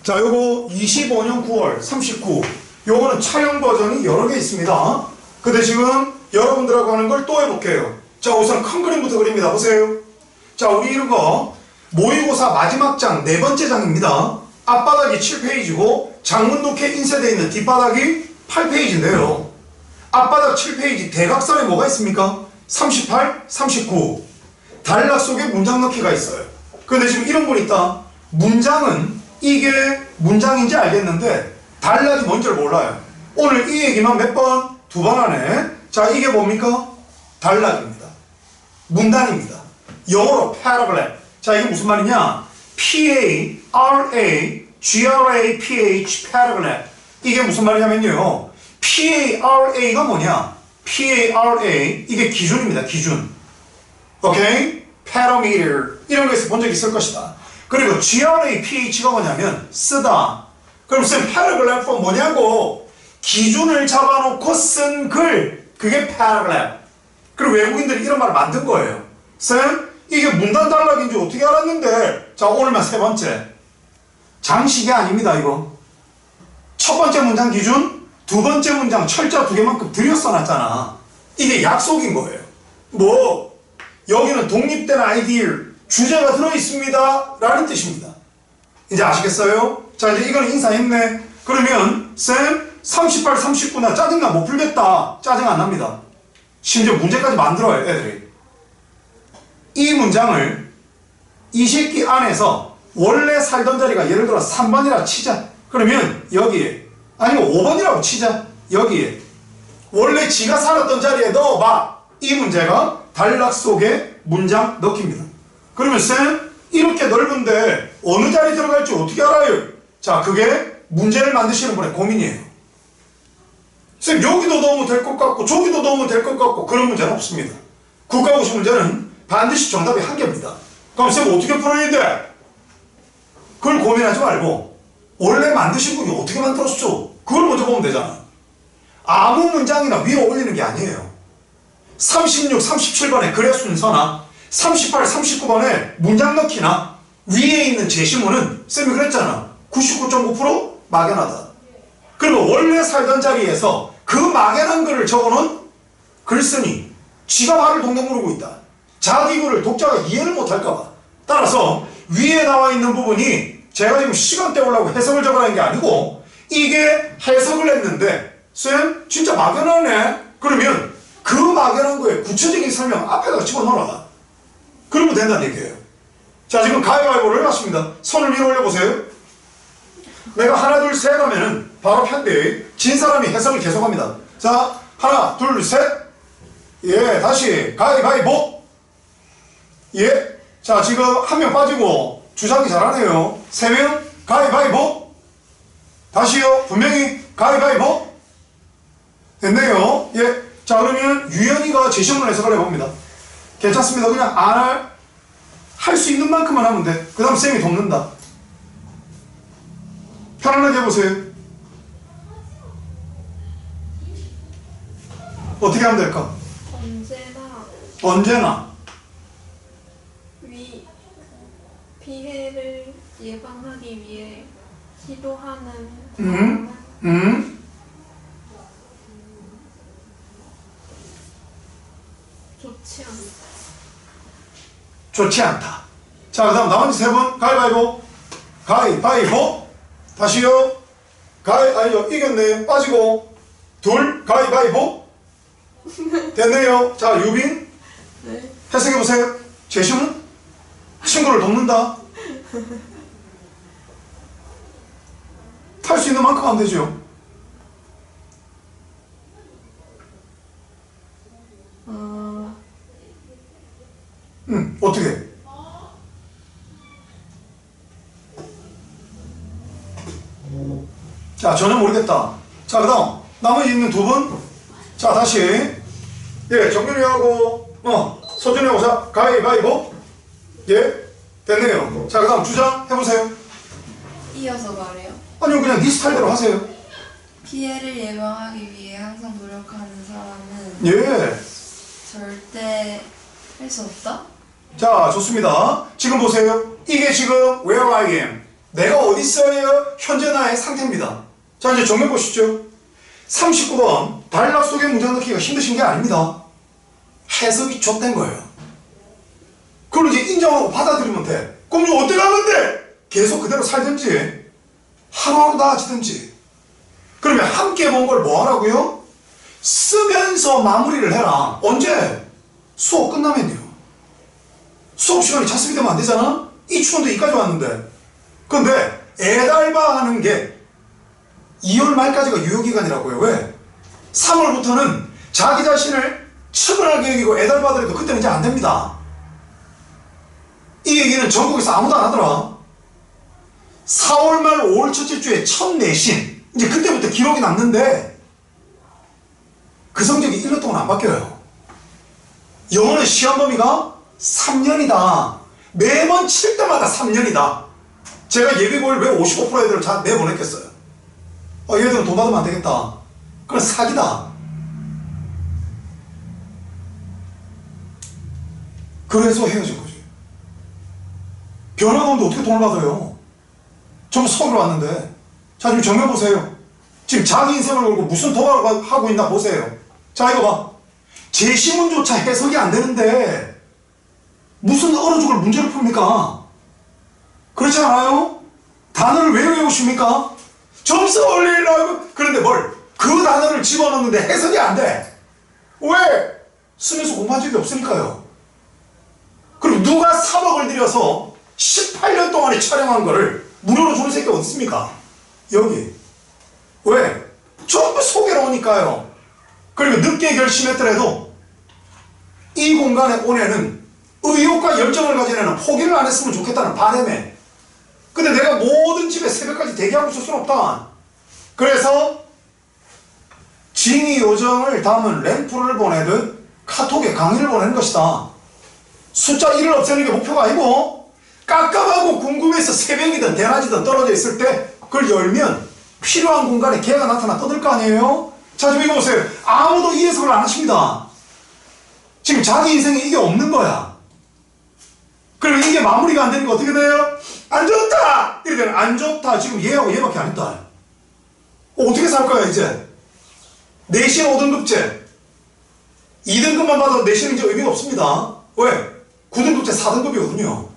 자, 요거 25년 9월 39. 요거는 촬영 버전이 여러 개 있습니다. 근데 지금 여러분들하고 하는 걸 또 해볼게요. 자, 우선 큰 그림부터 그립니다. 보세요. 자, 우리 이런 거 모의고사 마지막 장, 네 번째 장입니다. 앞바닥이 7페이지고 장문독해 인쇄되어 있는 뒷바닥이 8페이지인데요. 앞바닥 7페이지 대각선에 뭐가 있습니까? 38, 39. 단락 속에 문장 넣기가 있어요. 근데 지금 이런 분 있다. 문장은 이게 문장인지 알겠는데 단락이 뭔지를 몰라요. 오늘 이 얘기만 몇 번? 두 번 하네. 자, 이게 뭡니까? 단락입니다. 문단입니다. 영어로 paragraph. 자, 이게 무슨 말이냐? P-A-R-A-G-R-A-P-H paragraph. 이게 무슨 말이냐면요. P-A-R-A가 뭐냐? P-A-R-A 이게 기준입니다. 기준. 오케이? parameter 이런 거에서 본 적 있을 것이다. 그리고 G-R-A-P-H가 뭐냐면 쓰다. 그럼 쌤 paragraph은 뭐냐고? 기준을 잡아놓고 쓴 글. 그게 paragraph. 그리고 외국인들이 이런 말을 만든 거예요. 쌤, 이게 문단 단락인지 어떻게 알았는데? 자, 오늘만 세 번째. 장식이 아닙니다, 이거. 첫 번째 문장 기준, 두 번째 문장 철자 두 개만큼 들여 써놨잖아. 이게 약속인 거예요. 뭐, 여기는 독립된 아이디어, 주제가 들어있습니다. 라는 뜻입니다. 이제 아시겠어요? 자, 이제 이건 인사했네. 그러면, 쌤, 38, 39나 짜증나 못 풀겠다. 짜증 안 납니다. 심지어 문제까지 만들어요, 애들이. 이 문장을 이 새끼 안에서 원래 살던 자리가 예를 들어 3번이라 치자. 그러면 여기에, 아니면 5번이라고 치자. 여기에 원래 지가 살았던 자리에 넣어봐. 이 문제가 단락 속에 문장 넣기입니다. 그러면 쌤, 이렇게 넓은데 어느 자리 들어갈지 어떻게 알아요? 자, 그게 문제를 만드시는 분의 고민이에요. 쌤, 여기도 넣으면 될 것 같고 저기도 넣으면 될 것 같고 그런 문제는 없습니다. 국가고시 문제는 반드시 정답이 한 개입니다. 그럼 쌤 어떻게 풀어야 돼? 그걸 고민하지 말고 원래 만드신 분이 어떻게 만들었죠? 그걸 먼저 보면 되잖아. 아무 문장이나 위로 올리는 게 아니에요. 36, 37번의 글의 순서나 38, 39번의 문장 넣기나 위에 있는 제시문은 쌤이 그랬잖아. 99.9% 막연하다. 그리고 원래 살던 자리에서 그 막연한 글을 적어놓은 글쓴이 지가 말을 동동 부르고 있다. 자기 글을 독자가 이해를 못할까봐. 따라서 위에 나와 있는 부분이 제가 지금 시간 때우려고 해석을 적으라는 게 아니고 이게 해석을 했는데 쌤 진짜 막연하네. 그러면 그 막연한 거에 구체적인 설명 앞에다가 집어넣어라. 그러면 된다는 얘기예요. 자, 지금 가위바위보를 해봤습니다. 손을 위로 올려보세요. 내가 하나 둘 셋 하면은 바로 편대 진 사람이 해석을 계속합니다. 자, 하나 둘 셋. 예, 다시 가위바위보. 예, 자, 지금 한 명 빠지고 주장이 잘하네요. 세 명 가위바위보. 다시요. 분명히 가위바위보. 됐네요. 예, 자, 그러면 유연이가 제시문을 해석을 해봅니다. 괜찮습니다. 그냥 할 수 있는 만큼만 하면 돼. 그 다음 쌤이 돕는다. 편안하게 해보세요. 어떻게 하면 될까? 언제나 피해를 예방하기 위해 시도하는 좋지 않다. 자, 그 다음 나머지 세 분 가위바위보. 가위바위보. 다시요. 아니요, 이겼네요. 빠지고 둘 가위바위보. 됐네요. 자, 유빈. 네. 해석해보세요. 제시문 친구를 돕는다. 할 수 있는 만큼 하면 되죠. 어떻게? 자, 전혀 모르겠다. 자, 그 다음 나머지 있는 두 분. 자, 다시 예, 정윤이하고 서준이하고 자, 가위바위보. 예, 됐네요. 자, 그 다음 주장 해보세요. 이어서 말해요. 아니요, 그냥 네 스타일대로 하세요. 피해를 예방하기 위해 항상 노력하는 사람은 예, 절대 할 수 없다? 자, 좋습니다. 지금 보세요. 이게 지금 where I am. 내가 어디 있어요? 현재 나의 상태입니다. 자, 이제 정해 보시죠. 39번 단락 속에 문장 넣기가 힘드신 게 아닙니다. 해석이 좆된 거예요. 그걸 이제 인정하고 받아들이면 돼. 그럼 이제 어떻게 하면 돼? 계속 그대로 살든지 하루하루 나아지든지. 그러면 함께 본 걸 뭐 하라고요? 쓰면서 마무리를 해라. 언제? 수업 끝나면요. 수업 시간이 자습이 되면 안 되잖아? 이 추론도 이까지 왔는데. 근데 애달바 하는 게 2월 말까지가 유효기간이라고요. 왜? 3월부터는 자기 자신을 측은하게 여기고 애달바더라도 그때는 이제 안 됩니다. 이 얘기는 전국에서 아무도 안 하더라. 4월 말 5월 첫째 주에 첫 내신, 이제 그때부터 기록이 남는데 그 성적이 1년 동안 안 바뀌어요. 영어는 시험 범위가 3년이다. 매번 칠 때마다 3년이다. 제가 예비고일 왜 55% 애들을 다 내보냈겠어요? 얘들은 돈 받으면 안 되겠다. 그건 사기다. 그래서 헤어진 거지. 변호사도 어떻게 돈을 받아요? 전부 서울로 왔는데. 자, 지금 정면 보세요. 지금 자기 인생을 걸고 무슨 도박을 하고 있나 보세요. 자, 이거 봐. 제시문조차 해석이 안 되는데 무슨 얼어 죽을 문제를 풉니까? 그렇지 않아요? 단어를 왜 외우십니까? 점수 올리려고. 그런데 그 단어를 집어넣는데 해석이 안 돼. 왜? 쓰면서 공부한 적이 없으니까요. 그럼 누가 3억을 들여서 18년 동안에 촬영한 거를 무료로 주는 새끼 어디 있습니까? 여기. 왜? 전부 소개로 오니까요. 그리고 늦게 결심했더라도 이 공간에 온 애는 의욕과 열정을 가진 애는 포기를 안 했으면 좋겠다는 바람에. 근데 내가 모든 집에 새벽까지 대기하고 있을 수는 없다. 그래서 징이 요정을 담은 램프를 보내듯 카톡에 강의를 보내는 것이다. 숫자 1을 없애는 게 목표가 아니고 깝깝하고 궁금해서 새벽이든 대낮이든 떨어져 있을 때 그걸 열면 필요한 공간에 걔가 나타나 떠들 거 아니에요? 자, 지금 이거 보세요. 아무도 이 해석을 안 하십니다. 지금 자기 인생에 이게 없는 거야. 그리고 이게 마무리가 안 되는 거 어떻게 돼요? 안 좋다! 이렇게 되면 안 좋다. 지금 얘하고 얘밖에 안 했다. 어떻게 살 거야, 이제? 내신 5등급제. 2등급만 받아도 내신은 이제 의미가 없습니다. 왜? 9등급제 4등급이거든요.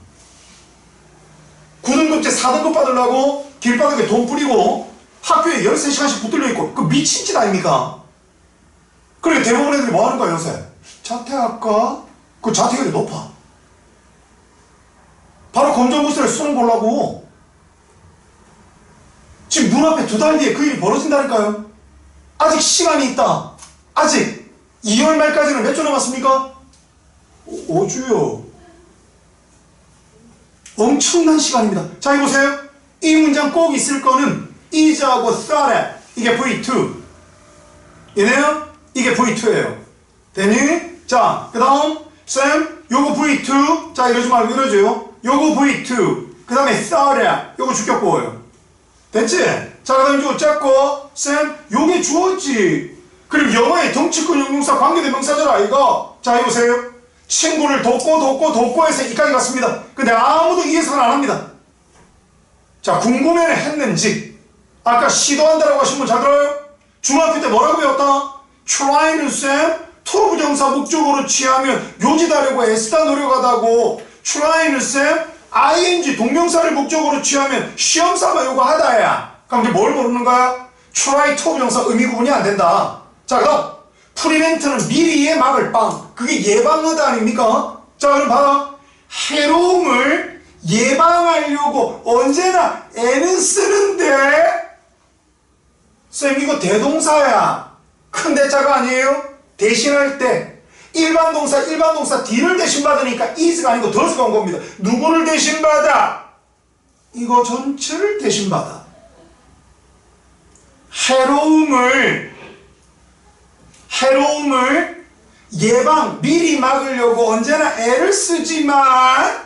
9등급제 4등급 받으려고 길바닥에 돈 뿌리고 학교에 13시간씩 붙들려 있고, 그 미친 짓 아닙니까? 그러니까 대부분 애들이 뭐 하는 거야, 요새? 자퇴할까? 그 자퇴율이 높아. 바로 검정고시를 수능 보려고. 지금 눈앞에 2달 뒤에 그 일이 벌어진다니까요. 아직 시간이 있다. 아직 2월 말까지는 몇 주 남았습니까? 5주요. 엄청난 시간입니다. 자, 이거 보세요. 이 문장 꼭 있을 거는 is하고 thought에 이게 V2. 얘네요? 이게 V2예요. 되니? 자, 그 다음 쌤 요거 V2. 자, 이러지 말고 이러죠. 요거 V2. 그 다음에 thought에 요거 주격보예요. 됐지? 자, 그 다음 이거 짰고 쌤 요게 주어지. 그리고 영어의 덩치큰 형용사 관계대명사잖아 이거. 자, 이거 보세요. 친구를 돕고 해서 이까지 갔습니다. 근데 아무도 이 해석을 안 합니다. 자, 궁금해는 했는지. 아까 시도한다라고 하신 분 잘 들어요? 중학교 때 뭐라고 배웠다? try는 쌤 to 부정사 목적으로 취하면 요지다려고 애쓰다 노력하다고. try는 쌤 ing 동명사를 목적으로 취하면 시험삼아 요거 하다야. 그럼 이제 뭘 모르는 거야? try to 부정사 의미 구분이 안 된다. 자, 그럼 프리벤트는 미리의 막을 빵. 그게 예방하다 아닙니까? 자, 그럼 봐라. 해로움을 예방하려고 언제나 애는 쓰는데 쌤 이거 대동사야. 큰 대자가 아니에요? 대신할 때 일반 동사 D를 대신받으니까 is가 아니고 does가 온 겁니다. 누구를 대신받아? 이거 전체를 대신받아. 해로움을 미리 막으려고 언제나 애를 쓰지만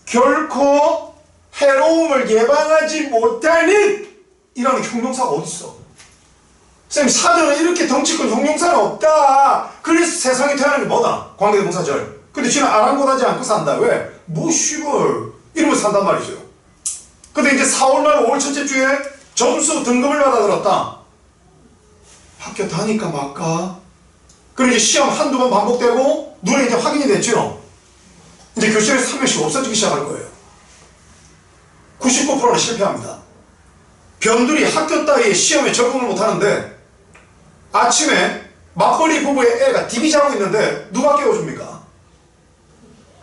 결코 해로움을 예방하지 못하는 이런 형용사가 어딨어? 쌤, 사전에 이렇게 덩치큰 형용사는 없다. 그래서 세상에 태어난 게 뭐다? 관계대명사절. 근데 지는 아랑곳하지 않고 산다. 왜? 뭐 씨발 이러면서 산단 말이죠. 근데 이제 4월 말 5월 첫째 주에 점수 등급을 받아들었다. 학교 다니까 말까? 그리고 이제 시험 한두 번 반복되고 눈에 이제 확인이 됐죠. 이제 교실에서 한 명씩 없어지기 시작할 거예요. 99%는 실패합니다. 변두리 학교 따위에 시험에 적응을 못하는데 아침에 맞벌이 부부의 애가 디비 자고 있는데 누가 깨워줍니까?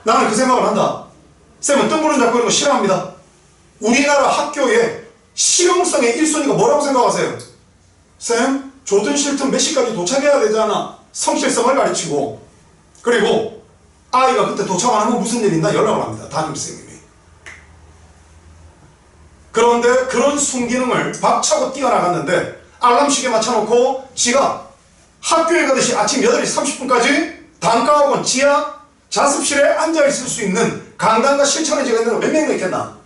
나는 그 생각을 한다. 쌤은 뜬구름 잡고 이런 거 싫어합니다. 우리나라 학교의 실용성의 1순위가 뭐라고 생각하세요? 쌤, 조든 실튼 몇 시까지 도착해야 되잖아. 성실성을 가르치고, 그리고 아이가 그때 도착 안 하면 무슨 일 있나 연락을 합니다. 담임선생님이. 그런데 그런 순기능을 박차고 뛰어나갔는데 알람 시계 맞춰놓고 지가 학교에 가듯이 아침 8시 30분까지 단과학원 지하 자습실에 앉아있을 수 있는 강단과 실천을 제가 있는 거 몇 명이나 있겠나?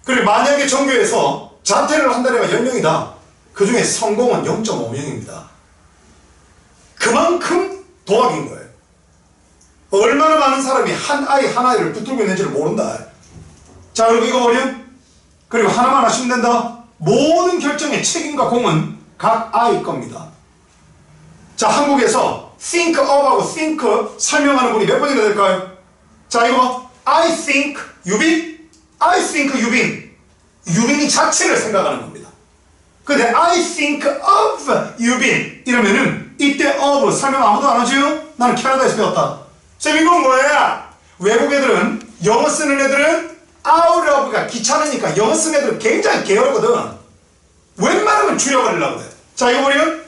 그리고 만약에 전교에서 자퇴를 한다는 애가 10명이다. 그 중에 성공은 0.5명입니다. 그만큼 도학인 거예요. 얼마나 많은 사람이 한 아이 한 아이를 붙들고 있는지를 모른다. 자, 그리고 이거 버림. 그리고 하나만 하시면 된다. 모든 결정의 책임과 공은 각 아이 겁니다. 자, 한국에서 think of하고 think 설명하는 분이 몇 번이나 될까요? 자, 이거 I think 유빈, I think 유빈. 유빈이 자체를 생각하는 겁니다. 근데 I think of 유빈 이러면은 이때 of 설명 아무도 안 하지요? 나는 캐나다에서 배웠다. 쌤, 이건 뭐야? 외국 애들은 영어 쓰는 애들은 out of가 귀찮으니까 영어 쓰는 애들은 굉장히 게으르거든. 웬만하면 줄여버리려고 해. 자, 이거 보면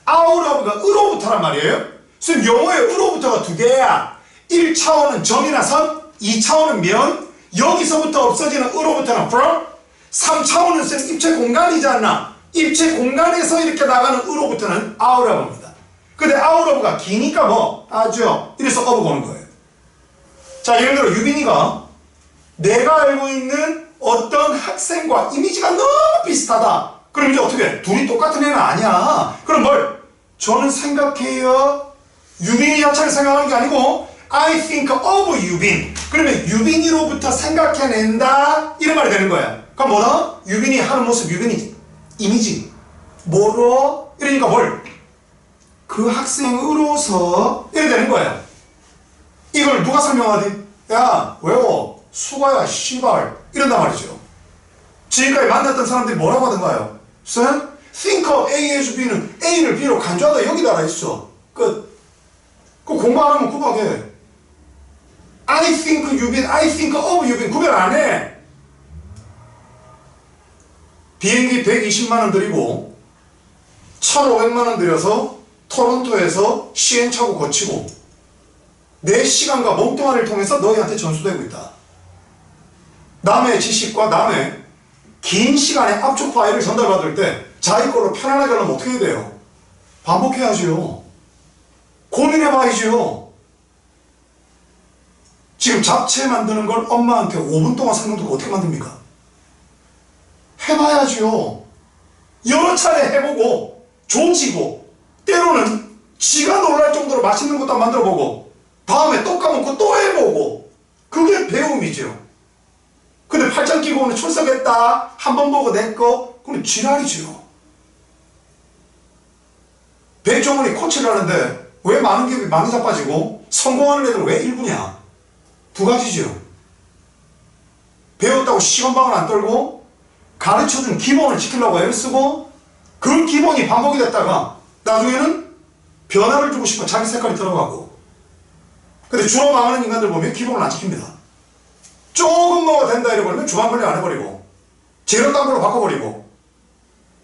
out of가 으로부터란 말이에요. 쌤, 영어에 으로부터가 두 개야. 1차원은 점이나 선, 2차원은 면, 여기서부터 없어지는 으로부터는 from, 3차원은 쌤 입체 공간이잖아. 입체 공간에서 이렇게 나가는 으로부터는 out of입니다. 근데 out of가 기니까 뭐 아죠. 이래서 of가 오는 거예요. 자, 예를 들어 유빈이가 내가 알고 있는 어떤 학생과 이미지가 너무 비슷하다. 그럼 이제 어떻게 해? 둘이 똑같은 애는 아니야. 그럼 뭘? 저는 생각해요. 유빈이 자체를 생각하는 게 아니고 I think of 유빈. 그러면 유빈이로부터 생각해낸다. 이런 말이 되는 거야. 그럼 뭐다? 유빈이 하는 모습, 유빈이 이미지. 뭐로? 이러니까 뭘? 그 학생으로서 이래 되는 거야. 이걸 누가 설명하지? 야, 외워. 수가야, 씨발. 이런단 말이죠. 지금까지 만났던 사람들이 뭐라고 하던가요? 쌤, think of A as B는 A를 B로 간주하다 여기다 알아있어. 끝. 그 공부 안 하면 구박해. I think 유빈, I think of 유빈 구별 안 해. 비행기 120만원 들이고 1,500만원 들여서 토론토에서 시행착오 거치고 내 시간과 몸뚱아리를 통해서 너희한테 전수되고 있다. 남의 지식과 남의 긴 시간의 압축 파일을 전달받을 때 자기 걸로 편안하게 하려면 어떻게 해야 돼요? 반복해야죠. 고민해봐야죠. 지금 잡채 만드는 걸 엄마한테 5분 동안 설명 듣고 어떻게 만듭니까? 해봐야죠. 여러 차례 해보고 조지고 때로는 지가 놀랄 정도로 맛있는 것도 만들어보고 다음에 또 까먹고 또 해보고 그게 배움이죠. 근데 팔짱 끼고 오늘 출석했다 한 번 보고 냈거 그건 지랄이죠. 백종원이 코치를 하는데 왜 많은 기업이 많이 자빠지고 성공하는 애들은 왜 일부냐? 두 가지죠. 배웠다고 시간방을 안 떨고 가르쳐준 기본을 지키려고 애를 쓰고 그 기본이 반복이 됐다가 나중에는 변화를 주고 싶어 자기 색깔이 들어가고. 근데 주로 망하는 인간들 보면 기본을 안 지킵니다. 조금 먹어도 된다 이래버리면 주방관리 안 해버리고 재료 딴 걸로 바꿔버리고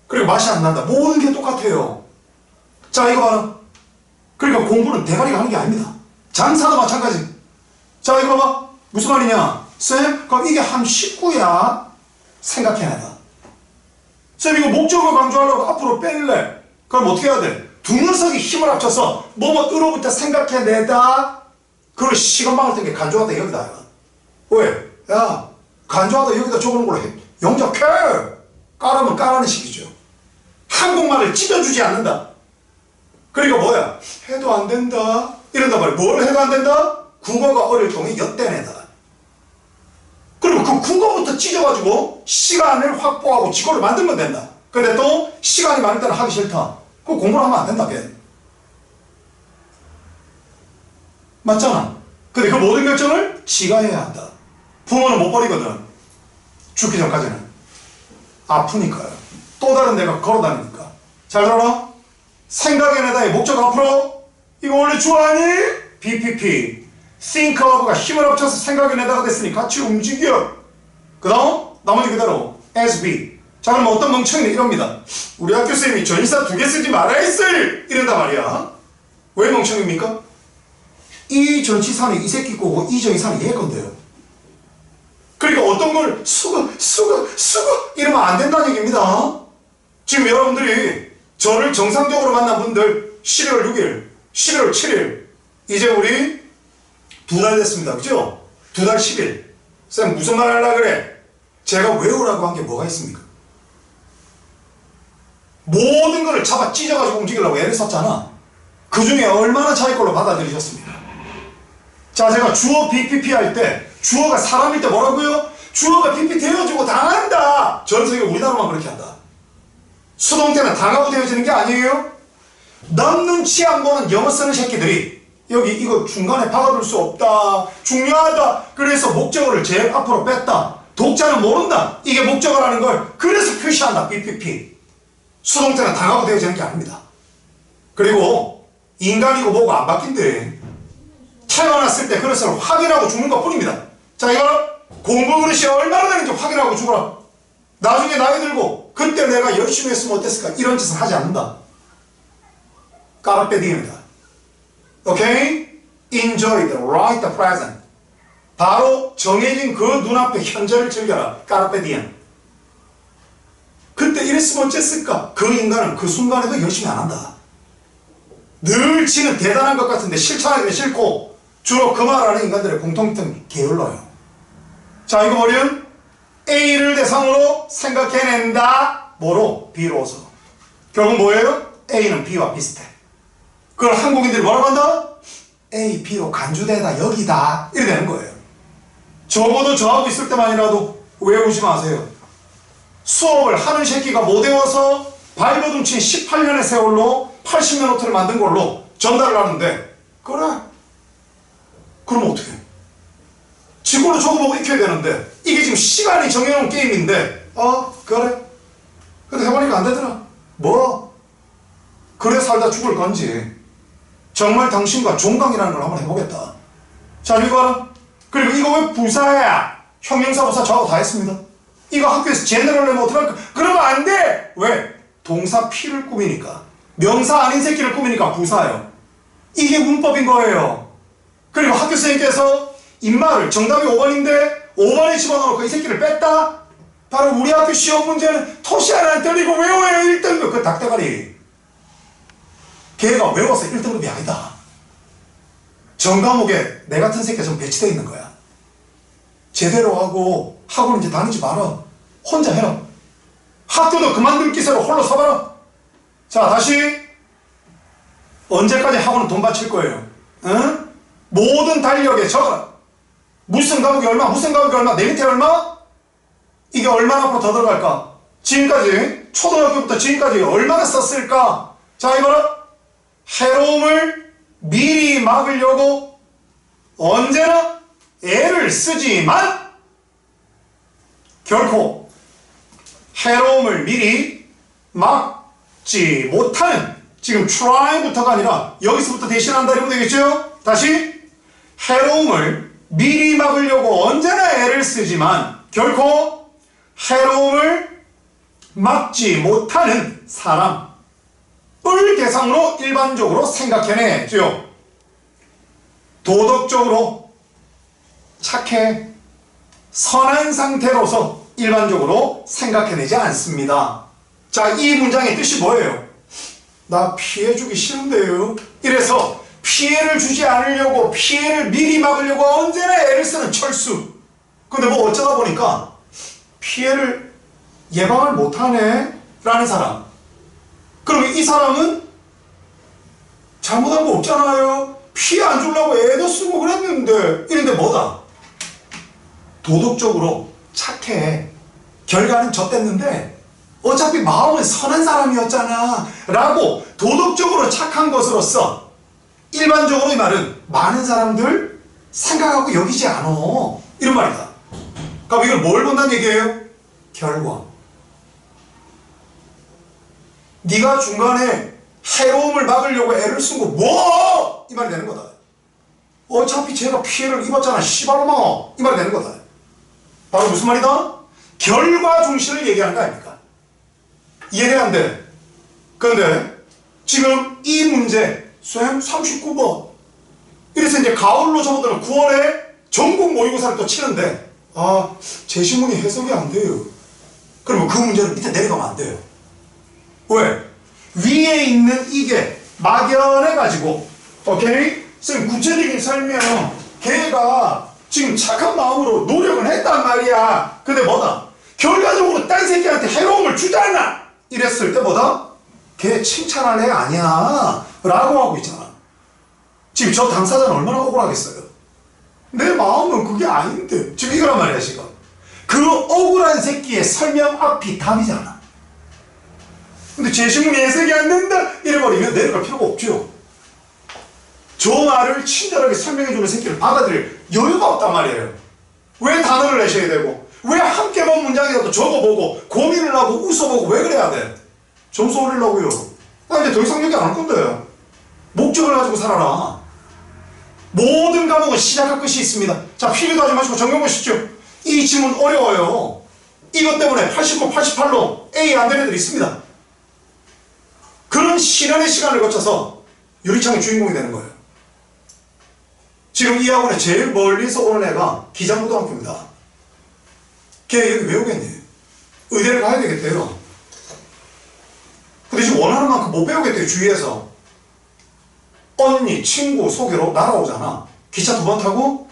그리고 맛이 안 난다. 모든 게 똑같아요. 자, 이거 봐라. 그러니까 공부는 대가리가 하는 게 아닙니다. 장사도 마찬가지. 자, 이거 봐봐. 무슨 말이냐? 쌤, 그럼 이게 한 19야. 생각해내다. 쌤, 이거 목적을 강조하려고 앞으로 뺄래. 그럼 어떻게 해야 돼? 두 녀석이 힘을 합쳐서 뭐뭐으로부터 생각해내다. 그걸 시간방을 뜬게 간주하다 여기다. 왜? 야, 간주하다 여기다 적어놓은 걸로 해. 영작해. 까라면 까라는 식이죠. 한국말을 찢어주지 않는다. 그러니까 뭐야? 해도 안 된다. 이런단 말이야. 뭘 해도 안 된다? 국어가 어릴 경우에 엿대내다. 그리고 그 국어부터 찢어가지고 시간을 확보하고 지구를 만들면 된다. 근데 또 시간이 많을 때는 하기 싫다. 그 공부를 하면 안 된다, 걔. 맞잖아. 근데 그 모든 결정을 지가 해야 한다. 부모는 못 버리거든. 죽기 전까지는. 아프니까요. 또 다른 데가 걸어다니니까. 잘 들어라. 생각의 내다의 목적 앞으로. 이거 원래 주어하니? BPP. think of가 힘을 합쳐서 생각의 내다가 됐으니 같이 움직여. 그 다음 나머지 그대로 SB. 자, 그럼 어떤 멍청이는 이럽니다. 우리 학교 쌤이 전치사 2개 쓰지 말아야 했을 이런단 말이야. 왜 멍청입니까? 이 전치사는 이 새끼 거고 이 전치사는 얘 건데요. 그러니까 어떤 걸 수고 이러면 안 된다는 얘기입니다. 지금 여러분들이 저를 정상적으로 만난 분들 11월 6일, 11월 7일 이제 우리 2달 됐습니다. 그죠? 2달 10일. 쌤 무슨 말 하려고 그래? 제가 외우라고 한 게 뭐가 있습니까? 모든 걸 잡아 찢어가지고 움직이려고 애를 썼잖아. 그 중에 얼마나 자기 걸로 받아들이셨습니까? 자, 제가 주어 BPP 할 때 주어가 사람일 때 뭐라고요? 주어가 PP 되어지고 당한다. 전 세계 우리나라만 그렇게 한다. 수동태는 당하고 되어지는 게 아니에요. 남 눈치 안 보는 영어 쓰는 새끼들이 여기 이거 중간에 박아둘 수 없다. 중요하다. 그래서 목적어를 제일 앞으로 뺐다. 독자는 모른다. 이게 목적어라는 걸 그래서 표시한다. BPP. 수동태는 당하고 되어지는 게 아닙니다. 그리고 인간이고 뭐고 안 바뀐대. 태어났을 때 그릇을 확인하고 죽는 것 뿐입니다. 자, 이거 공부 그릇이 얼마나 되는지 확인하고 죽어라. 나중에 나이 들고 그때 내가 열심히 했으면 어땠을까 이런 짓은 하지 않는다. 까르페 디엠이다. 오케이? Enjoy the right the present. 바로 정해진 그 눈앞의 현재를 즐겨라. 까르페 디엠. 그때 이랬으면 어쨌을까? 그 인간은 그 순간에도 열심히 안 한다. 늘 지는 대단한 것 같은데 실천하기는 싫고 주로 그 말하는 인간들의 공통점이 게을러요. 자, 이거 뭐냐면 A를 대상으로 생각해낸다. 뭐로? B로서. 결국 뭐예요? A는 B와 비슷해. 그걸 한국인들이 뭐라고 한다? A, B로 간주되다 여기다 이렇게 되는 거예요. 적어도 저하고 있을 때만이라도 외우지 마세요. 수업을 하는 새끼가 못 외워서 발버둥친 18년의 세월로 80년 노트를 만든 걸로 전달을 하는데 그래? 그럼 어떻게 해? 지구로 적어보고 익혀야 되는데 이게 지금 시간이 정해놓은 게임인데 그래? 근데 해보니까 안 되더라. 뭐? 그래 살다 죽을 건지 정말 당신과 종강이라는 걸 한번 해보겠다. 자, 이거 그리고 이거 왜 부사야? 형용사 부사 저하고 다 했습니다. 이거 학교에서 제대로 내면 어떡할까? 그러면 안 돼! 왜? 동사 P를 꾸미니까. 명사 아닌 새끼를 꾸미니까 부사예요. 이게 문법인 거예요. 그리고 학교 선생님께서 인마를 정답이 5번인데 5번에 집어넣고 이 새끼를 뺐다? 바로 우리 학교 시험 문제는 토시 하나 때리고 외워야 1등급. 그 닭대가리. 걔가 외워서 1등급이 아니다. 전 과목에 내 같은 새끼가 좀 배치되어 있는 거야. 제대로 하고 학원 이제 다니지 마라. 혼자 해라. 학교도 그만둔 기세로 홀로 서봐라. 자, 다시 언제까지 학원은 돈 바칠 거예요? 응? 모든 달력에 적어라. 무슨 과목이 얼마, 무슨 과목이 얼마, 내 밑에 얼마? 이게 얼마나 앞으로 더 들어갈까? 지금까지 초등학교부터 지금까지 얼마나 썼을까? 자, 이거는 해로움을 미리 막으려고 언제나 애를 쓰지만 결코 해로움을 미리 막지 못하는, 지금 try부터가 아니라 여기서부터 대신한다 이러면 되겠죠? 다시 해로움을 미리 막으려고 언제나 애를 쓰지만 결코 해로움을 막지 못하는 사람을 대상으로 일반적으로 생각해내죠. 도덕적으로 착해 선한 상태로서 일반적으로 생각해내지 않습니다. 자, 이 문장의 뜻이 뭐예요? 나 피해주기 싫은데요. 이래서 피해를 주지 않으려고, 피해를 미리 막으려고 언제나 애를 쓰는 철수. 근데 뭐 어쩌다 보니까 피해를 예방을 못하네 라는 사람. 그러면 이 사람은 잘못한 거 없잖아요. 피해 안 주려고 애도 쓰고 그랬는데. 이런데 뭐다? 도덕적으로 착해. 결과는 젖댔는데 어차피 마음은 선한 사람이었잖아 라고 도덕적으로 착한 것으로서 일반적으로 이 말은 많은 사람들 생각하고 여기지 않아. 이런 말이다. 그럼 이걸 뭘 본다는 얘기예요? 결과. 네가 중간에 해로움을 막으려고 애를 쓴 거 뭐? 이 말이 되는 거다. 어차피 쟤가 피해를 입었잖아. 씨발로마. 이 말이 되는 거다. 바로 무슨 말이다? 결과 중심을 얘기하는 거 아닙니까? 이해가 안 돼. 그런데 지금 이 문제 쌤 39번 이래서 이제 가을로 접어드는 9월에 전국 모의고사를 또 치는데 제시문이 해석이 안 돼요. 그러면 그 문제를 밑에 내려가면 안 돼요. 왜? 위에 있는 이게 막연해가지고 오케이? 쌤 구체적인 설명 걔가 지금 착한 마음으로 노력은 했단 말이야. 근데 뭐다? 결과적으로 딴 새끼한테 해로움을 주잖아. 이랬을 때 뭐다? 걔 칭찬할 애 아니야 라고 하고 있잖아. 지금 저 당사자는 얼마나 억울하겠어요. 내 마음은 그게 아닌데 지금 이거란 말이야. 지금 그 억울한 새끼의 설명 앞이 답이잖아. 근데 제시문이 해석이 안 된다 이래버리면 내려갈 필요가 없죠. 저 말을 친절하게 설명해주는 새끼를 받아들일 여유가 없단 말이에요. 왜 단어를 내셔야 되고 왜 함께 본 문장이라도 적어보고 고민을 하고 웃어보고 왜 그래야 돼? 점수 올리려고요. 이제 더 이상 얘기 안 할 건데 목적을 가지고 살아라. 모든 과목은 시작할 것이 있습니다. 자, 필요도 하지 마시고 정경 보시죠. 이 질문 어려워요. 이것 때문에 89, 88로 A 안 되는 애들이 있습니다. 그런 시련의 시간을 거쳐서 유리창의 주인공이 되는 거예요. 지금 이 학원에 제일 멀리서 오는 애가 기장고등학교입니다. 걔 여기 왜 오겠니? 의대를 가야 되겠대요. 근데 지금 원하는 만큼 못 배우겠대요. 주위에서 언니, 친구 소개로 날아오잖아. 기차 2번 타고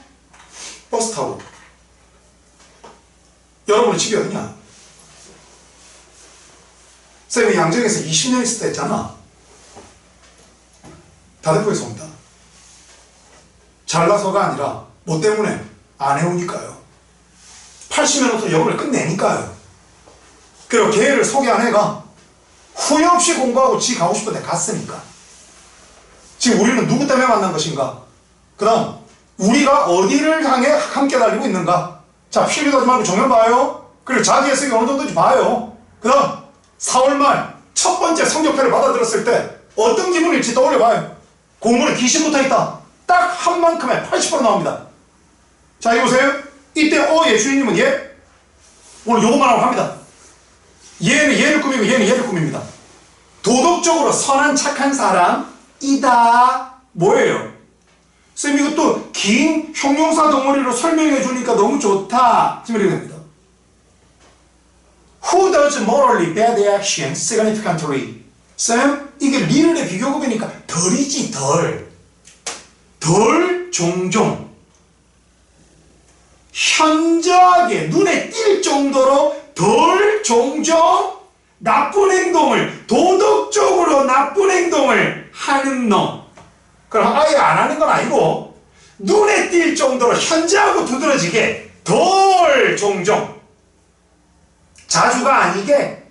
버스 타고. 여러분의 집이 어디냐? 쌤이 양정에서 20년 있을 때 했잖아. 다대포에서 옵니다. 잘나서가 아니라 뭐 때문에 안 해오니까요. 80년부터 영어를 끝내니까요. 그리고 걔를 소개한 애가 후회 없이 공부하고 지 가고 싶은 데 갔으니까. 지금 우리는 누구 때문에 만난 것인가? 그 다음 우리가 어디를 향해 함께 달리고 있는가? 자, 필요도 하지 말고 정면 봐요. 그리고 자기 해석이 어느 정도인지 봐요. 그 다음 4월 말 첫 번째 성적표를 받아들었을 때 어떤 기분일지 떠올려 봐요. 공부는 귀신 붙어있다. 딱 한 만큼에 80% 나옵니다. 자, 이거 보세요. 이때 예 주인님은 예? 오늘 요것만 하고 합니다. 얘는 얘를 꾸미고 얘는 얘를 꾸밉니다. 도덕적으로 선한 착한 사람이다. 뭐예요? 쌤 이것도 긴 형용사 덩어리로 설명해 주니까 너무 좋다. 지금 이렇게 됩니다. Who does morally bad action significantly? 쌤 이게 리을의 비교급이니까 덜이지 덜. 덜 종종. 현저하게 눈에 띌 정도로 덜 종종 나쁜 행동을 도덕적으로 나쁜 행동을 하는 놈. 그럼 아예 안 하는 건 아니고 눈에 띌 정도로 현저하고 두드러지게 덜 종종 자주가 아니게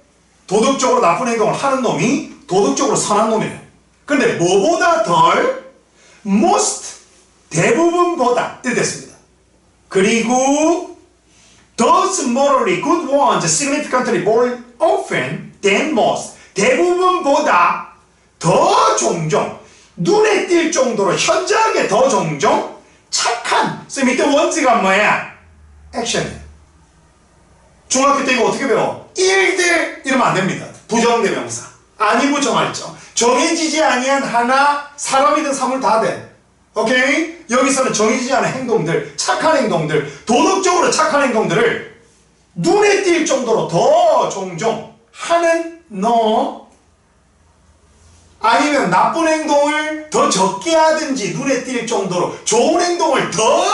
도덕적으로 나쁜 행동을 하는 놈이 도덕적으로 선한 놈이에요. 근데 뭐보다 덜 most 대부분보다 이렇게 됐습니다. 그리고 those morally good ones significantly more often than most 대부분보다 더 종종 눈에 띌 정도로 현저하게 더 종종 착한 쌤 이때 원지가 뭐야? 액션이에요. 중학교 때 이거 어떻게 배워? 1대 이러면 안 됩니다. 부정대명사 아니고 정할정 정해지지 아니한 하나 사람이든 사물 다 돼. 오케이? 여기서는 정해지지 않은 행동들 착한 행동들 도덕적으로 착한 행동들을 눈에 띌 정도로 더 종종 하는 너 아니면 나쁜 행동을 더 적게 하든지 눈에 띌 정도로 좋은 행동을 더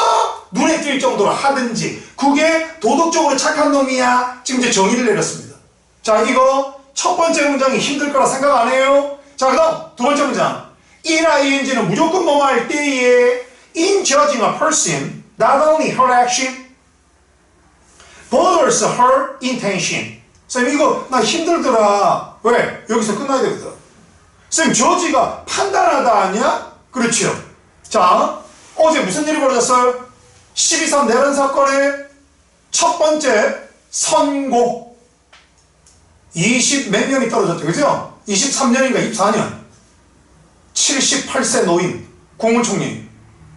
눈에 띌 정도로 하든지 그게 도덕적으로 착한 놈이야. 지금 이제 정의를 내렸습니다. 자, 이거 첫 번째 문장이 힘들 거라 생각 안 해요. 자, 그 다음 두 번째 문장 in ing는 무조건 뭐뭐 할 때에 in judging a person not only her action bothers her intention. 쌤 이거 나 힘들더라. 왜? 여기서 끝나야 되거든. 쌤 저지가 판단하다 아니야? 그렇죠. 자, 어제 무슨 일이 벌어졌어요? 12.3 내란 사건의 첫 번째 선고. 20 몇 년이 떨어졌죠. 그죠? 23년인가 24년. 78세 노인, 국무총리,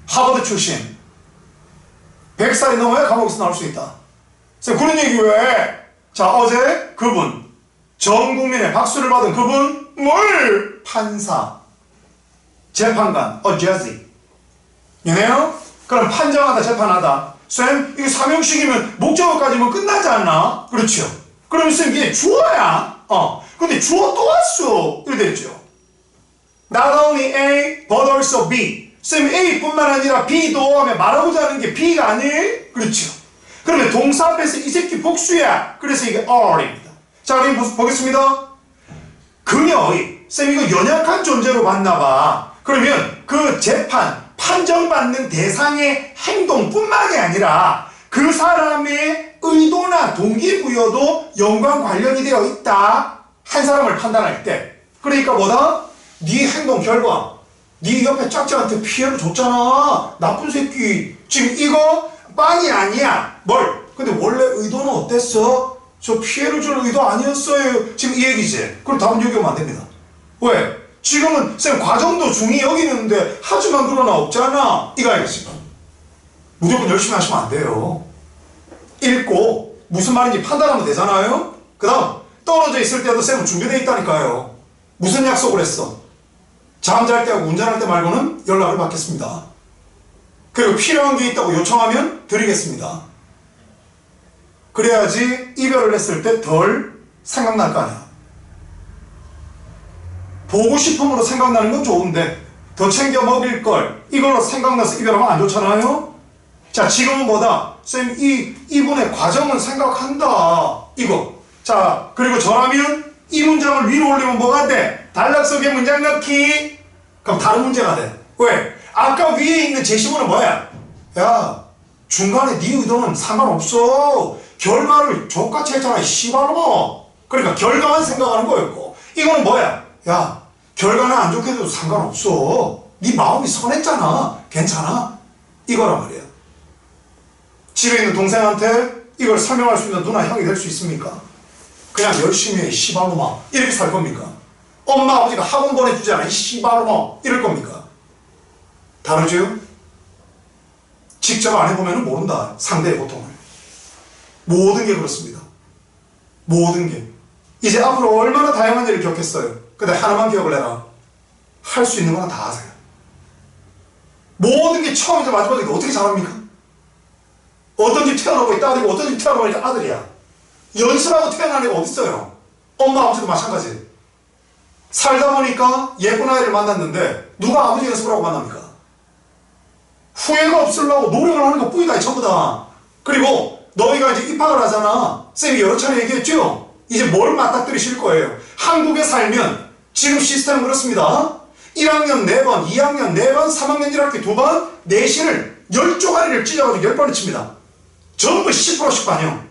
하버드 출신. 100살이 넘어야 감옥에서 나올 수 있다. 쌤 그런 얘기 왜? 자, 어제 그분, 전 국민의 박수를 받은 그분, 뭘? 판사, 재판관, judge. 이해요? 그럼 판정하다, 재판하다. 쌤, 이게 삼형식이면 목적어까지면 끝나지 않나? 그렇죠. 그럼 쌤, 이게 주어야. 근데 주어 또 왔어. 이렇게 됐죠. Not only A, but also B. 쌤, A뿐만 아니라 B도 하면 말하고자 하는 게 B가 아니에요? 그렇죠. 그러면 동사 앞에서 이 새끼 복수야. 그래서 이게 R입니다. 자, 그럼 보겠습니다. 그녀의, 쌤 이거 연약한 존재로 봤나봐. 그러면 그 재판, 판정받는 대상의 행동뿐만이 아니라 그 사람의 의도나 동기부여도 연관 관련이 되어 있다. 한 사람을 판단할 때. 그러니까 뭐다? 네 행동 결과. 네 옆에 짝짝한테 피해를 줬잖아. 나쁜 새끼. 지금 이거 빵이 아니야. 뭘? 근데 원래 의도는 어땠어? 저 피해를 줄 의도 아니었어요. 지금 이 얘기지. 그럼 답은 여기 오면 안 됩니다. 왜? 지금은 쌤 과정도 중히 여기는데 하지만 그러나 없잖아. 이거 알겠습니다. 무조건 열심히 하시면 안 돼요. 읽고 무슨 말인지 판단하면 되잖아요. 그 다음 떨어져 있을 때도 쌤은 준비되어 있다니까요. 무슨 약속을 했어? 잠잘 때하고 운전할 때 말고는 연락을 받겠습니다. 그리고 필요한 게 있다고 요청하면 드리겠습니다. 그래야지 이별을 했을 때 덜 생각날 거 아니야. 보고 싶음으로 생각나는 건 좋은데 더 챙겨 먹일 걸 이걸로 생각나서 이별하면 안 좋잖아요. 자, 지금은 뭐다? 쌤 이분의 과정은 생각한다. 이거. 자, 그리고 저라면 이 문장을 위로 올리면 뭐가 돼? 단락 속에 문장 넣기. 그럼 다른 문제가 돼. 왜? 아까 위에 있는 제시문은 뭐야? 야, 중간에 네 의도는 상관없어. 결과를 족같이 했잖아. 씨발로. 그러니까 결과만 생각하는 거였고. 이거는 뭐야? 야, 결과는 안 좋게 해도 상관없어. 네 마음이 선했잖아. 괜찮아. 이거란 말이야. 집에 있는 동생한테 이걸 설명할 수 있는 누나 형이 될 수 있습니까? 그냥 열심히 해. 씨발로마. 이렇게 살 겁니까? 엄마 아버지가 학원 보내주잖아. 이 씨발로마. 이럴 겁니까? 다르죠? 직접 안 해보면 모른다. 상대의 고통을. 모든 게 그렇습니다. 모든 게. 이제 앞으로 얼마나 다양한 일을 겪겠어요. 근데 하나만 기억을 해라. 할 수 있는 거나 다 하세요. 모든 게 처음부터 마지막에 어떻게 잘합니까? 어떤 집 태어나고 딸이고 어떤 집 태어나고 아들이야. 연습하고 태어난 애가 어딨어요? 엄마 아버지도 마찬가지. 살다 보니까 예쁜 아이를 만났는데 누가 아버지 연습을 하고 만납니까? 후회가 없으려고 노력을 하는 것 뿐이다. 전부 다. 그리고 너희가 이제 입학을 하잖아. 쌤이 여러 차례 얘기했죠? 이제 뭘 맞닥뜨리실 거예요? 한국에 살면 지금 시스템은 그렇습니다. 1학년 4번, 2학년 4번, 3학년 1학기 2번, 내신을 10쪼가리를 찢어가지고 10번을 칩니다. 전부 10%씩 반영.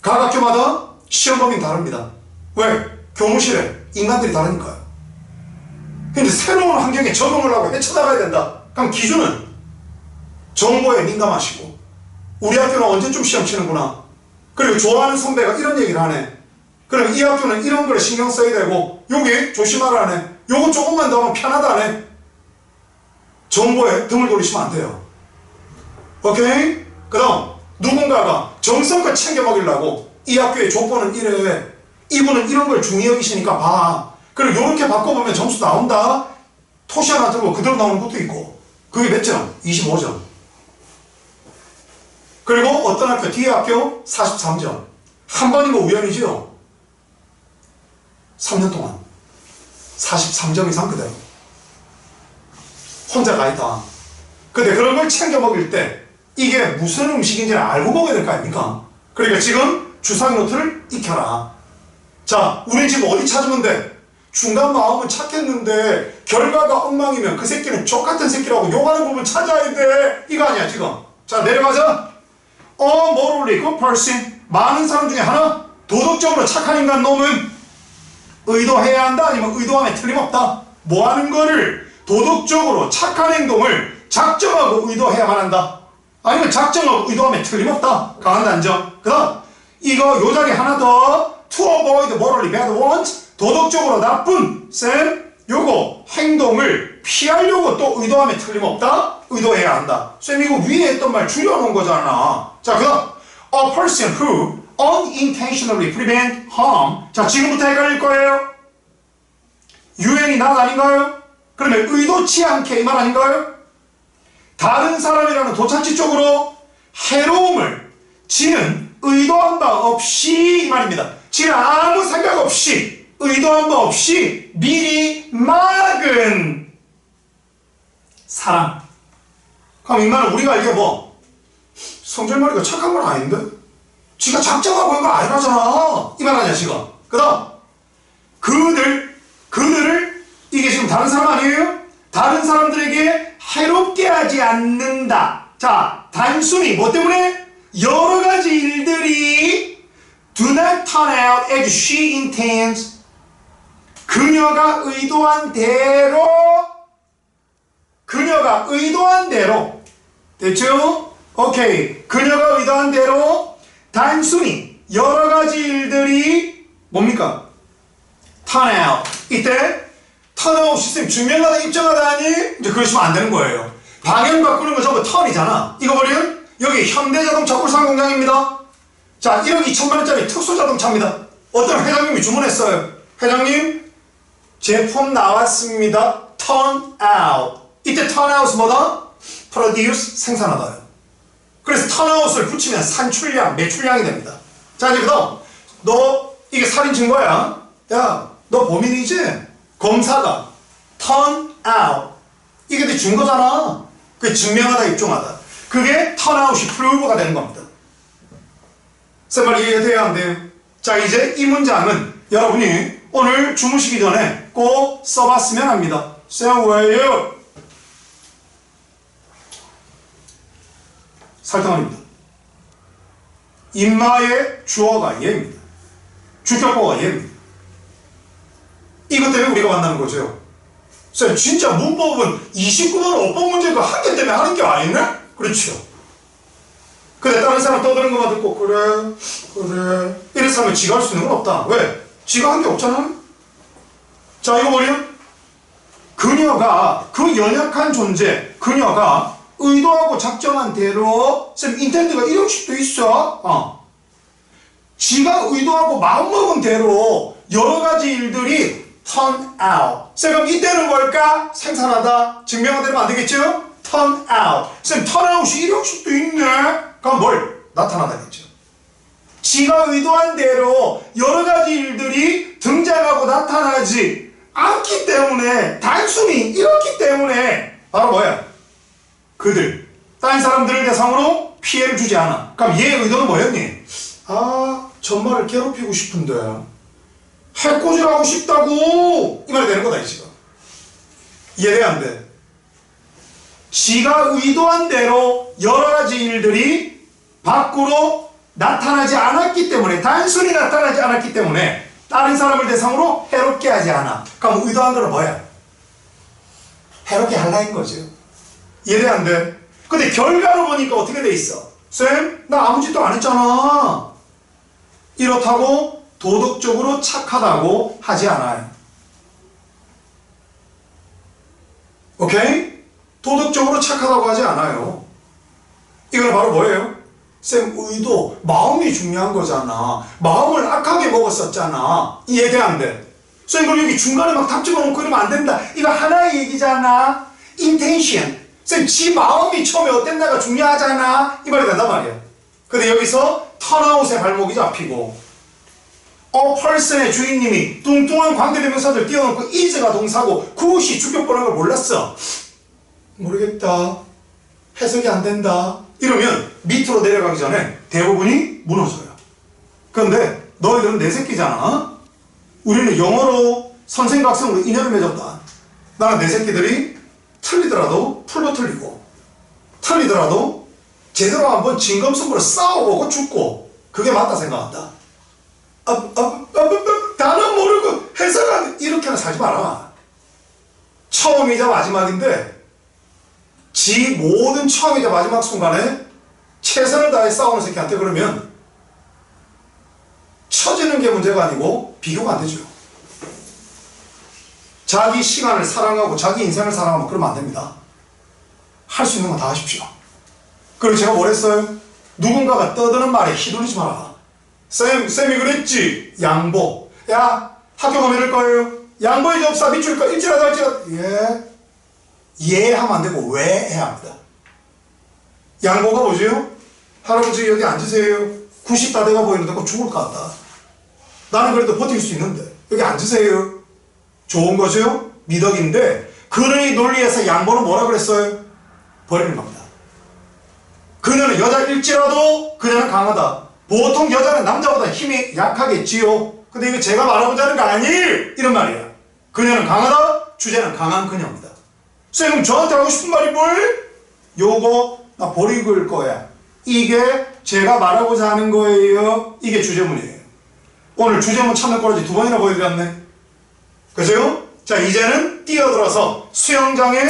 각 학교마다 시험 범위는 다릅니다. 왜? 교무실에 인간들이 다르니까요. 근데 새로운 환경에 적응을 하고 헤쳐나가야 된다. 그럼 기준은 정보에 민감하시고 우리 학교는 언제쯤 시험 치는구나. 그리고 좋아하는 선배가 이런 얘기를 하네. 그럼 이 학교는 이런 걸 신경 써야 되고 여기 조심하라네. 요거 조금만 더 하면 편하다네. 정보에 등을 돌리시면 안 돼요. 오케이? 그 다음 누군가가 정성껏 챙겨 먹이려고 이 학교의 조건은 이래. 이분은 이런 걸 중요히 여기시니까 봐. 그리고 요렇게 바꿔보면 점수 나온다. 토시 하나 들고 그대로 나오는 것도 있고. 그게 몇 점? 25점. 그리고 어떤 학교, 뒤에 학교 43점. 한 번인 거 우연이죠? 3년 동안 43점 이상 그대로. 혼자 가 있다. 근데 그런 걸 챙겨 먹일 때 이게 무슨 음식인지를 알고 먹어야 될 거 아닙니까? 그러니까 지금 주사위 노트를 익혀라. 자, 우린 지금 어디 찾으면 돼? 중간 마음은 착했는데 결과가 엉망이면 그 새끼는 족같은 새끼라고 욕하는 부분 찾아야 돼. 이거 아니야 지금. 자, 내려가자. morally good person, 많은 사람 중에 하나, 도덕적으로 착한 인간 놈은 의도해야 한다 아니면 의도함에 틀림없다. 뭐 하는 거를 도덕적으로 착한 행동을 작정하고 의도해야만 한다. 아니면 작정하고 의도함에 틀림없다. 강한 단정. 그 다음 이거 요 자리 하나 더 to avoid morally bad ones, 도덕적으로 나쁜 쌤 요거 행동을 피하려고 또 의도함에 틀림없다. 의도해야 한다. 쌤 이거 위에 했던 말 줄여놓은 거잖아. 자 그 다음 a person who unintentionally prevent harm. 자 지금부터 헷갈릴 거예요. 유행이 나 아닌가요? 그러면 의도치 않게 이 말 아닌가요? 다른 사람이라는 도착지 쪽으로 해로움을 지는 의도한 바 없이 이 말입니다. 지는 아무 생각 없이 의도한 바 없이 미리 막은 사람. 그럼 이 말은 우리가 알게 뭐 성질머리가 착한 건 아닌데? 지가 작정하고 이거 아니라잖아. 이 말 아니야 지금. 그 다음 그들을 이게 지금 다른 사람 아니에요? 다른 사람들에게 해롭게 하지 않는다. 자 단순히 뭐 때문에? 여러 가지 일들이 do not turn out as she intends. 그녀가 의도한 대로 됐죠? 오케이. 그녀가 의도한 대로 단순히 여러 가지 일들이 뭡니까? turn out. 이때 turn out 시스템 증명하다 입증하다 하니 이제 그러시면 안 되는 거예요. 방향 바꾸는 거 전부 turn이잖아. 이거 버리면 여기 현대자동차 울산공장입니다. 자 1억 2천만 원짜리 특수자동차입니다. 어떤 회장님이 주문했어요. 회장님 제품 나왔습니다. turn out. 이때 turn out은 뭐다? produce 생산하다요. 그래서 turn out을 붙이면 산출량, 매출량이 됩니다. 자 이제 그 다음 너 이게 살인 증거야. 야 너 범인이지? 검사가 turn out 이게 내 증거잖아. 그게 증명하다 입증하다. 그게 turn out이 prove가 되는 겁니다. 쌤말 이해가 돼야 안 돼요? 자 이제 이 문장은 여러분이 오늘 주무시기 전에 꼭 써봤으면 합니다. 쌤 왜요? 설탕입니다. 인마의 주어가 얘입니다. 주격보가 얘입니다. 이것 때문에 우리가 만나는 거죠. 쌤 진짜 문법은 29번 어법 문제 그 한 개 때문에 하는 게 아니네? 그렇죠. 근데 다른 사람 떠드는 것만 듣고 그래 이래서 하면 지가 할 수 있는 건 없다. 왜? 지가 한 게 없잖아. 자 이거 뭐냐? 그녀가 그 연약한 존재 그녀가 의도하고 작정한 대로 쌤 인텐드가 이런 식도 있어. 지가 의도하고 마음먹은 대로 여러 가지 일들이 turn out. 쌤 그럼 이때는 뭘까? 생산하다. 증명하되면 안 되겠죠? turn out. 쌤 turn out이 이런 식도 있네. 그럼 뭘? 나타나다겠죠. 지가 의도한 대로 여러 가지 일들이 등장하고 나타나지 않기 때문에 단순히 이렇기 때문에 바로 뭐야? 그들 다른 사람들을 대상으로 피해를 주지 않아. 그럼 얘의 의도는 뭐였니? 전말을 괴롭히고 싶은데 해코지하고 싶다고 이 말이 되는 거다 이 지금. 이해돼 안 돼? 지가 의도한 대로 여러 가지 일들이 밖으로 나타나지 않았기 때문에 단순히 나타나지 않았기 때문에 다른 사람을 대상으로 해롭게 하지 않아. 그럼 의도한 거는 뭐야? 해롭게 하려는 거죠. 이해돼 안 돼? 근데 결과로 보니까 어떻게 돼 있어? 쌤, 나 아무 짓도 안 했잖아. 이렇다고 도덕적으로 착하다고 하지 않아요. 오케이? 도덕적으로 착하다고 하지 않아요. 이건 바로 뭐예요? 쌤, 의도, 마음이 중요한 거잖아. 마음을 악하게 먹었었잖아. 이해돼 안 돼? 쌤, 그럼 여기 중간에 막 답 집어넣고 이러면 안 된다. 이거 하나의 얘기잖아. intention. 쌤, 지 마음이 처음에 어땠나가 중요하잖아. 이 말이 된단 말이야. 근데 여기서 턴아웃의 발목이 잡히고 person의 주인님이 뚱뚱한 관계대명사들 띄워놓고 is가 동사고 그것이 주격보라는 걸 몰랐어. 모르겠다. 해석이 안 된다. 이러면 밑으로 내려가기 전에 대부분이 무너져요. 그런데 너희들은 내 새끼잖아. 우리는 영어로 선생과 학생으로 인연을 맺었다. 나는 내 새끼들이 틀리더라도 풀로 틀리고 틀리더라도 제대로 한번 진검승부로 싸워보고 죽고 그게 맞다 생각한다. 나는 모르고 해석은 이렇게는 살지 마라. 처음이자 마지막인데 지 모든 처음이자 마지막 순간에 최선을 다해 싸우는 새끼한테 그러면 처지는 게 문제가 아니고 비교가 안 되죠. 자기 시간을 사랑하고 자기 인생을 사랑하면 그러면 안 됩니다. 할 수 있는 건 다 하십시오. 그리고 제가 뭘 했어요? 누군가가 떠드는 말에 휘둘리지 마라. 쌤이 그랬지. 양보. 야, 학교 가면 이럴 거예요. 양보해줘 없어. 밑줄까? 일지라도 할지라도. 예 하면 안 되고 왜 해야 합니다. 양보가 뭐지요? 할아버지 여기 앉으세요. 90 다 돼가 보이는데 꼭 죽을 것 같다. 나는 그래도 버틸 수 있는데 여기 앉으세요. 좋은 거죠? 미덕인데 그의 논리에서 양보는 뭐라 그랬어요? 버리는 겁니다. 그녀는 여자일지라도 그녀는 강하다. 보통 여자는 남자보다 힘이 약하겠지요. 근데 이거 제가 말하고자 하는 거 아니에요. 이런 말이야. 그녀는 강하다. 주제는 강한 그녀입니다. 쌤 저한테 하고 싶은 말이 뭘? 요거 나 버리고 거야. 이게 제가 말하고자 하는 거예요. 이게 주제문이에요. 오늘 주제문 찾는 꼬라지 2번이나 보여드렸네. 그죠? 자 이제는 뛰어들어서 수영장에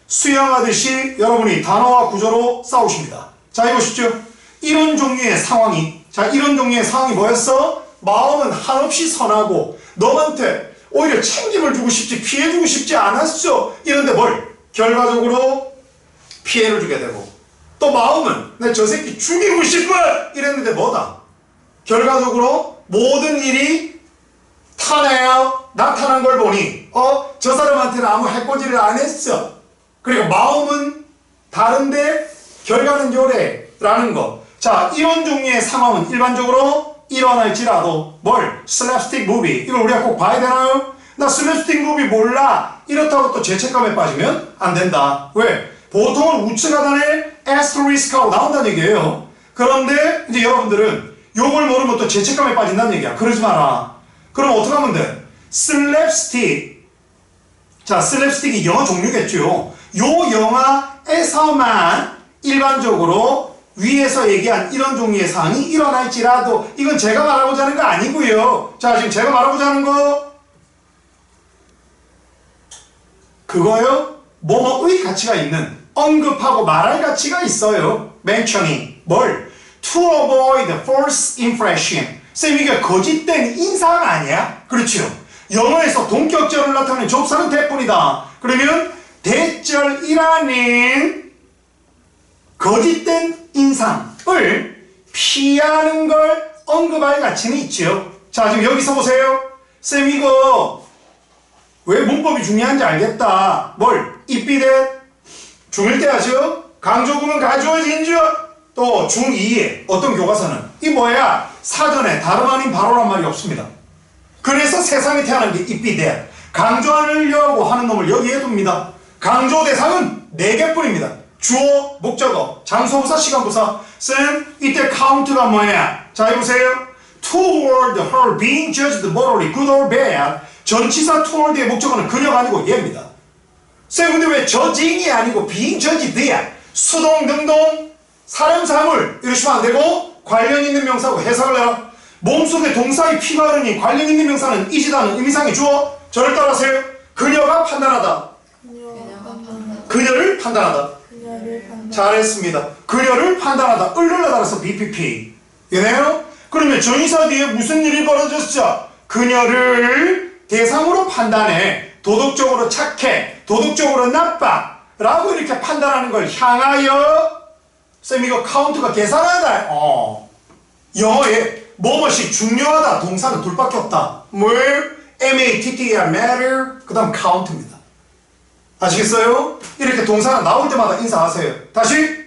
수영하듯이 여러분이 단어와 구조로 싸우십니다. 자 이보십시오. 이런 종류의 상황이 뭐였어? 마음은 한없이 선하고 너한테 오히려 챙김을 주고 싶지 피해주고 싶지 않았어. 이런데 뭘? 결과적으로 피해를 주게 되고 또 마음은 내 저 새끼 죽이고 싶어 이랬는데 뭐다? 결과적으로 모든 일이 나타난 걸 보니 저 사람한테는 아무 해코지를 안 했어. 그리고 마음은 다른데 결과는 요래라는 거. 자 이런 종류의 상황은 일반적으로 일어날지라도 뭘? 슬랩스틱 무비. 이걸 우리가 꼭 봐야 되나요? 나 슬랩스틱 무비 몰라. 이렇다고 또 죄책감에 빠지면 안 된다. 왜? 보통은 우측 하단에 에스터리스크하고 나온다는 얘기예요. 그런데 이제 여러분들은 요걸 모르면 또 죄책감에 빠진다는 얘기야. 그러지 마라. 그럼 어떻게 하면 돼? 슬랩스틱. 자, 슬랩스틱이 영화 종류겠죠. 요 영화에서만 일반적으로 위에서 얘기한 이런 종류의 상황이 일어날지라도 이건 제가 말하고자 하는 거 아니고요. 자, 지금 제가 말하고자 하는 거 그거요? 뭐뭐의 가치가 있는 언급하고 말할 가치가 있어요. mentioning 뭘? To avoid false impression. 쌤 이게 거짓된 인상 아니야? 그렇죠. 영어에서 동격절을 나타내는 접사는 대뿐이다. 그러면 대절이라는 거짓된 인상을 피하는 걸 언급할 가치는 있죠. 자 지금 여기서 보세요. 쌤 이거 왜 문법이 중요한지 알겠다. 뭘? 입비대 중1 때 하죠. 강조구문 가주어진 줄. 또 중2에 어떤 교과서는 이 뭐야? 사전에 다름 아닌 바로란 말이 없습니다. 그래서 세상에 태어난 게 입비대. 강조하려고 하는 놈을 여기에 둡니다. 강조 대상은 4개뿐입니다. 주어, 목적어, 장소부사, 시간부사. 쌤 이때 카운트가 뭐야? 자 해보세요. Toward her being judged morally good or bad. 전치사 toward의 목적어는 그녀가 아니고 얘입니다. 쌤 근데 왜 judging이 아니고 being judged야? 수동, 능동, 사람, 사물 이러시면 안 되고 관련 있는 명사고 해석을 해라. 몸속에 동사의 피가 흐르니 관련 있는 명사는 이지다는 의미상의 주어. 저를 따라하세요. 그녀가 판단하다. 그녀를 판단하다. 잘했습니다. 그녀를 판단하다. 을을 따라서 BPP. 이해요? 그러면 전치사 뒤에 무슨 일이 벌어졌죠? 그녀를 대상으로 판단해. 도덕적으로 착해. 도덕적으로 나빠. 라고 이렇게 판단하는 걸 향하여 쌤 이거 카운트가 계산하다. 영어에 뭐뭐이 중요하다. 동사는 둘밖에 없다. 뭘? M-A-T-T-E-R matter. 그 다음 count입니다. 아시겠어요? 이렇게 동사가 나올 때마다 인사하세요. 다시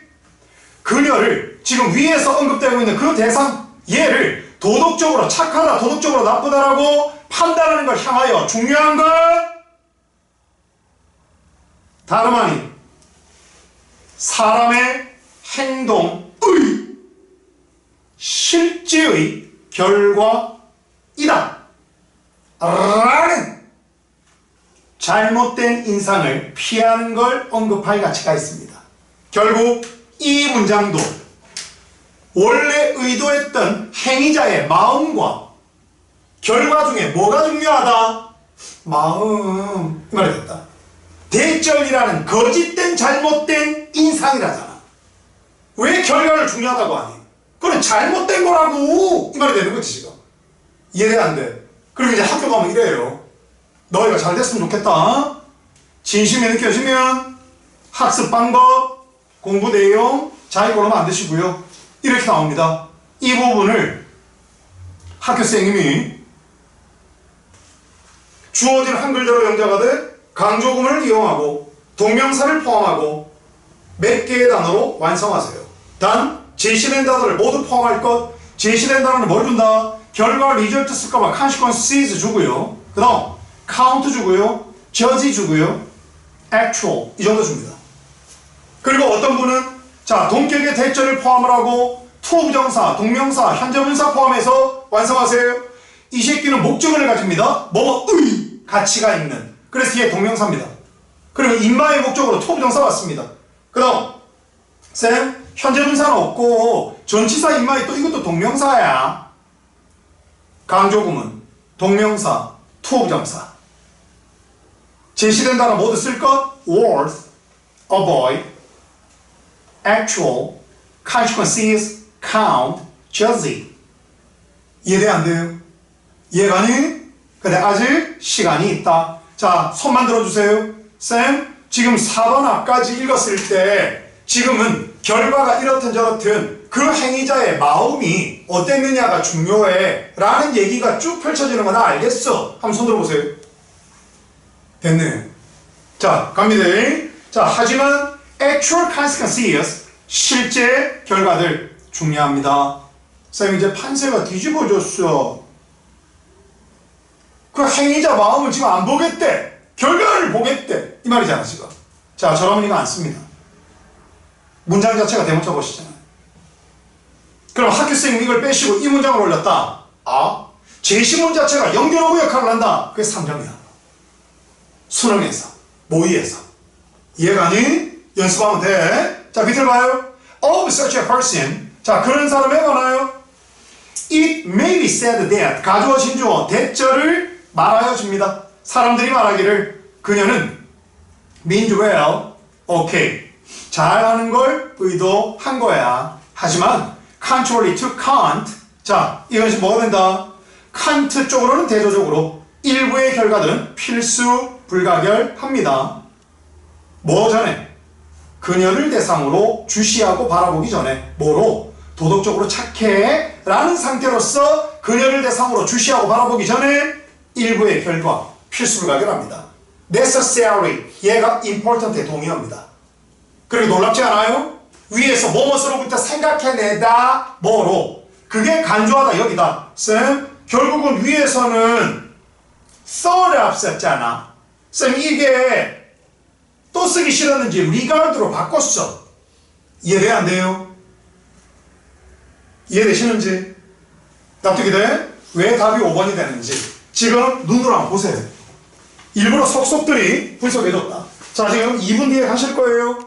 그녀를 지금 위에서 언급되고 있는 그 대상 얘를 도덕적으로 착하다, 도덕적으로 나쁘다라고 판단하는 걸 향하여 중요한 건 다름 아닌 사람의 행동의 실제의 결과이다 라는 잘못된 인상을 피하는 걸 언급할 가치가 있습니다. 결국 이 문장도 원래 의도했던 행위자의 마음과 결과 중에 뭐가 중요하다? 마음. 이 말이 됐다. 대절이라는 거짓된 잘못된 인상이라잖아. 왜 결과를 중요하다고 하니? 그건 잘못된 거라고! 이 말이 되는 거지, 지금. 이해돼, 안 돼? 그리고 이제 학교 가면 이래요. 너희가 잘 됐으면 좋겠다. 진심이 느껴지면 학습 방법, 공부 내용, 자기 걸로 만드시고요. 이렇게 나옵니다. 이 부분을 학교 선생님이 주어진 한글대로 영작하되 강조구문을 이용하고 동명사를 포함하고 몇 개의 단어로 완성하세요. 단 제시된 단어를 모두 포함할 것. 제시된 단어는 뭘 준다? 결과 리절트 쓸까봐 consequences 주고요. 그 다음 count 주고요. judge 주고요. actual 이 정도 줍니다. 그리고 어떤 분은 자 동격의 대절을 포함을 하고 투부정사, 동명사, 현재분사 포함해서 완성하세요. 이 새끼는 목적어를 가집니다. 뭐의 가치가 있는. 그래서 얘 동명사입니다. 그리고 인마의 목적으로 투부정사 왔습니다. 그 다음 쌤 현재분사는 없고 전치사 인마의 또 이것도 동명사야. 강조구문, 동명사, 투부정사. 제시된 단어 모두 쓸 것? worth, avoid, actual, consequences, count, judge. 이해돼 안 돼요? 이해가니? 근데 아직 시간이 있다. 자, 손만 들어주세요. 쌤, 지금 4번 앞까지 읽었을 때 지금은 결과가 이렇든 저렇든 그 행위자의 마음이 어땠느냐가 중요해 라는 얘기가 쭉 펼쳐지는 건 알겠어. 한번 손 들어보세요. 됐네. 자, 갑니다. 자, 하지만 actual consequences, 실제 결과들 중요합니다. 쌤, 이제 판세가 뒤집어졌어. 그 행위자 마음을 지금 안 보겠대. 결과를 보겠대. 이 말이잖아, 지금. 자, 저라면 이거 안 씁니다. 문장 자체가 대문자 보시잖아요. 그럼 학교생이 이걸 빼시고 이 문장을 올렸다. 아, 제시문 자체가 연결어구 역할을 한다. 그게 3점이야. 수능에서, 모의에서. 이해가니? 연습하면 돼. 자, 밑을 봐요. Of such a person. 자, 그런 사람에 관하여 It may be said that 가주어 신주어 대절을 말하여줍니다. 사람들이 말하기를 그녀는 means well, okay. 잘하는 걸 의도한 거야. 하지만 contrary to Kant. 자, 이것이 뭐가 된다? 칸트 쪽으로는 대조적으로 일부의 결과들은 필수 불가결합니다. 뭐 전에? 그녀를 대상으로 주시하고 바라보기 전에 뭐로? 도덕적으로 착해 라는 상태로서 그녀를 대상으로 주시하고 바라보기 전에 일부의 결과 필수 불가결합니다. necessary 얘가 important에 동의합니다. 그리고 놀랍지 않아요? 위에서 뭐뭐으로부터 생각해내다 뭐로 그게 간주하다 여기다. 쌤 결국은 위에서는 thought를 앞섰잖아. 쌤 이게 또 쓰기 싫었는지 regard로 바꿨어. 이해돼 안 돼요? 이해되시는지? 납득이 돼? 왜 답이 5번이 되는지 지금 눈으로 한번 보세요. 일부러 속속들이 분석해줬다. 자, 지금 2분 뒤에 가실 거예요.